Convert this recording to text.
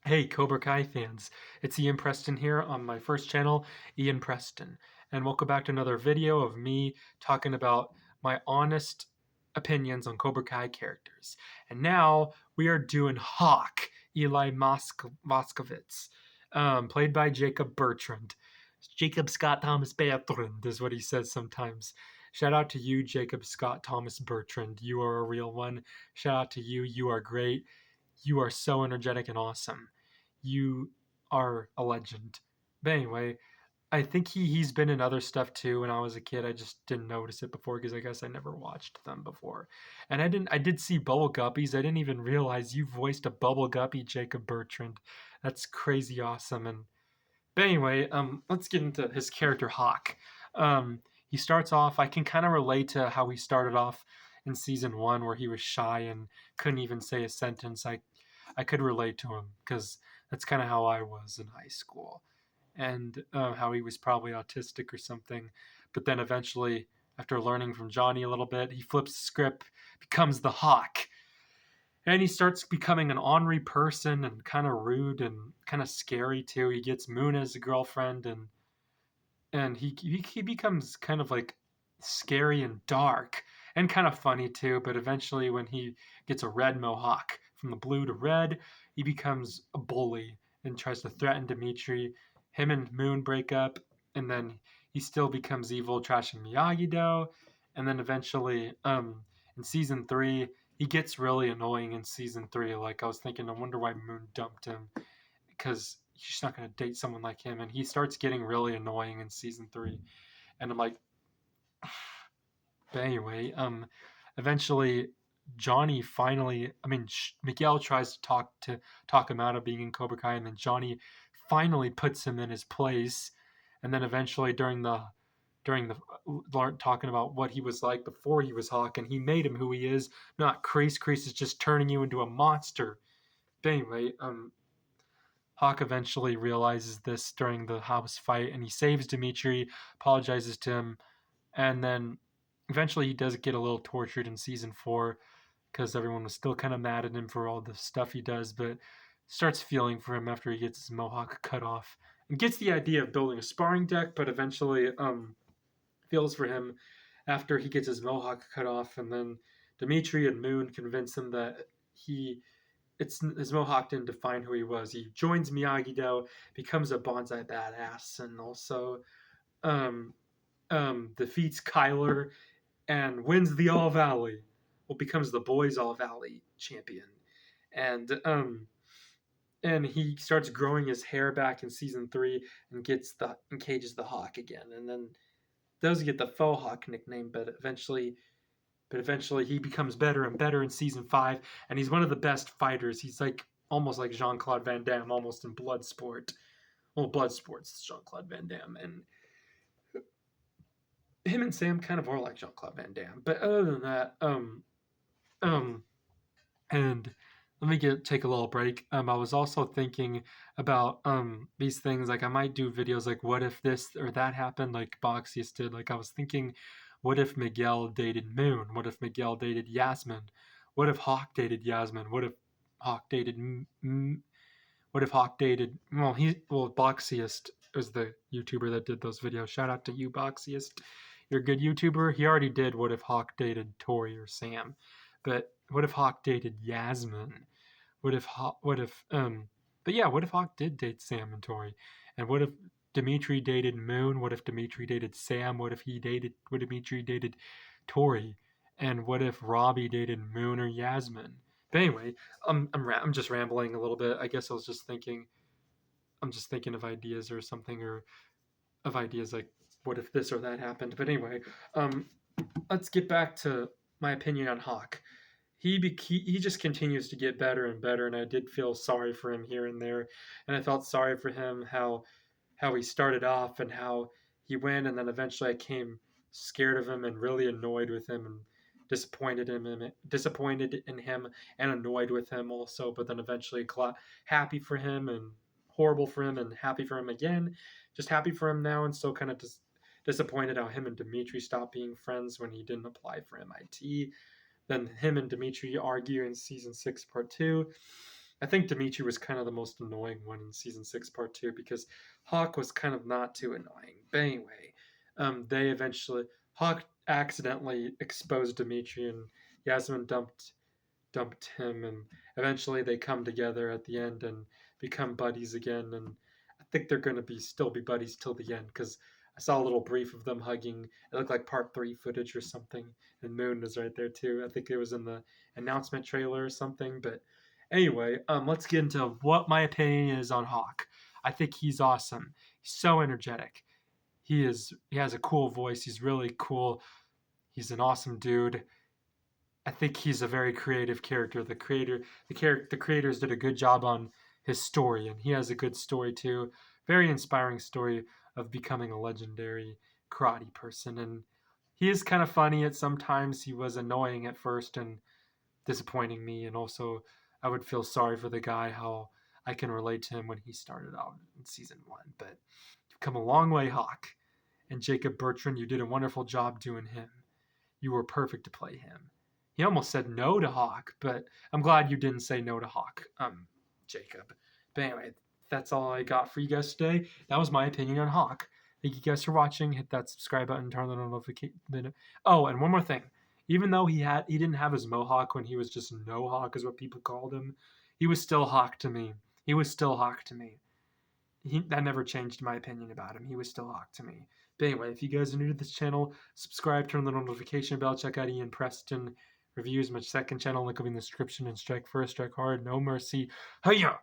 Hey, Cobra Kai fans, it's Ian Preston here on my first channel, Ian Preston, and welcome back to another video of me talking about my honest opinions on Cobra Kai characters. And now we are doing Hawk, Eli Moskovitz, played by Jacob Bertrand. Jacob Scott Thomas Bertrand is what he says sometimes. Shout out to you, Jacob Scott Thomas Bertrand. You are a real one. Shout out to you. You are great. You are so energetic and awesome. You are a legend. But anyway, I think he's been in other stuff too. When I was a kid, I just didn't notice it before because I guess I never watched them before. And I did see Bubble Guppies. I didn't even realize you voiced a Bubble Guppy, Jacob Bertrand. That's crazy awesome. And but anyway, let's get into his character Hawk. He starts off. I can kind of relate to how he started off in season one, where he was shy and couldn't even say a sentence. I could relate to him because that's kind of how I was in high school, and how he was probably autistic or something. But then eventually, after learning from Johnny a little bit, he flips the script, becomes the Hawk, and he starts becoming an ornery person and kind of rude and kind of scary too. He gets Moon as a girlfriend, and he becomes kind of like scary and dark and kind of funny too. But eventually, when he gets a red mohawk from the blue to red, he becomes a bully and tries to threaten Dimitri. Him and Moon break up, and then he still becomes evil, trashing Miyagi-Do. And then eventually, in season three, he gets really annoying in season three. Like, I was thinking, I wonder why Moon dumped him, because she's not going to date someone like him. And he starts getting really annoying in season three. And I'm like, but anyway, eventually Johnny finally, Miguel tries to talk him out of being in Cobra Kai, and then Johnny finally puts him in his place. And then eventually during the talking about what he was like before he was Hawk, and he made him who he is, not Crease. Crease is just turning you into a monster. But anyway, Hawk eventually realizes this during the house fight, and he saves Dimitri, apologizes to him, and then eventually he does get a little tortured in season four because everyone was still kind of mad at him for all the stuff he does, but starts feeling for him after he gets his mohawk cut off and gets the idea of building a sparring deck, but eventually feels for him after he gets his mohawk cut off, and then Dimitri and Moon convince him that he it's his mohawk didn't define who he was. He joins Miyagi-Do, becomes a bonsai badass, and also um, defeats Kyler and wins the All Valley. Well, becomes the boys All Valley champion, and he starts growing his hair back in season three and cages the hawk again, and then does get the faux hawk nickname, but eventually he becomes better and better in season five, and he's one of the best fighters. He's like almost like Jean Claude Van Damme, almost in Bloodsport. Well, Bloodsport's Jean Claude Van Damme, and him and Sam kind of are like Jean Claude Van Damme. But other than that, um, and let me take a little break. I was also thinking about these things. Like, I might do videos like, what if this or that happened, like Boxius did. Like, I was thinking, what if Miguel dated Moon? What if Miguel dated Yasmin? What if Hawk dated Yasmin? What if Hawk dated what if Hawk dated, Boxiest was the YouTuber that did those videos. Shout out to you, Boxiest. You're a good YouTuber. He already did what if Hawk dated Tori or Sam. But what if Hawk dated Yasmin? But yeah, what if Hawk did date Sam and Tori? And what if Dimitri dated Moon? What if Dimitri dated Sam? What if Dimitri dated Tori? And what if Robbie dated Moon or Yasmin? But anyway, I'm just rambling a little bit. I guess I'm just thinking of ideas or something, or of ideas like what if this or that happened. But anyway, um, let's get back to my opinion on Hawk. He just continues to get better and better, and I did feel sorry for him here and there, and I felt sorry for him how he started off and how he went, and then eventually I came scared of him and really annoyed with him and disappointed in him and annoyed with him also, but then eventually happy for him and horrible for him and happy for him again, just happy for him now, and still kind of disappointed how him and Dimitri stopped being friends when he didn't apply for MIT. Then him and Dimitri argue in season six, part two. I think Dimitri was kind of the most annoying one in season 6, part 2, because Hawk was kind of not too annoying. But anyway, they eventually Hawk accidentally exposed Dimitri, and Yasmin dumped him, and eventually they come together at the end and become buddies again. And I think they're going to be still be buddies till the end, because I saw a little brief of them hugging. It looked like part 3 footage or something, and Moon was right there too. I think it was in the announcement trailer or something. But anyway, let's get into what my opinion is on Hawk. I think he's awesome. He's so energetic. He has a cool voice. He's really cool. He's an awesome dude. I think he's a very creative character. The creators did a good job on his story, and he has a good story too. Very inspiring story of becoming a legendary karate person. And he is kind of funny at sometimes. He was annoying at first and disappointing me, and also I would feel sorry for the guy, how I can relate to him when he started out in season 1. But you've come a long way, Hawk. And Jacob Bertrand, you did a wonderful job doing him. You were perfect to play him. He almost said no to Hawk, but I'm glad you didn't say no to Hawk, Jacob. But anyway, that's all I got for you guys today. That was my opinion on Hawk. Thank you guys for watching. Hit that subscribe button, turn on the notification. Oh, and one more thing. Even though he didn't have his mohawk when he was just No Hawk, is what people called him, he was still Hawk to me. He was still Hawk to me. That never changed my opinion about him. He was still Hawk to me. But anyway, if you guys are new to this channel, subscribe, turn on the notification bell, check out Ian Preston reviews, my second channel, link will be in the description, and strike first, strike hard, no mercy. Hiya!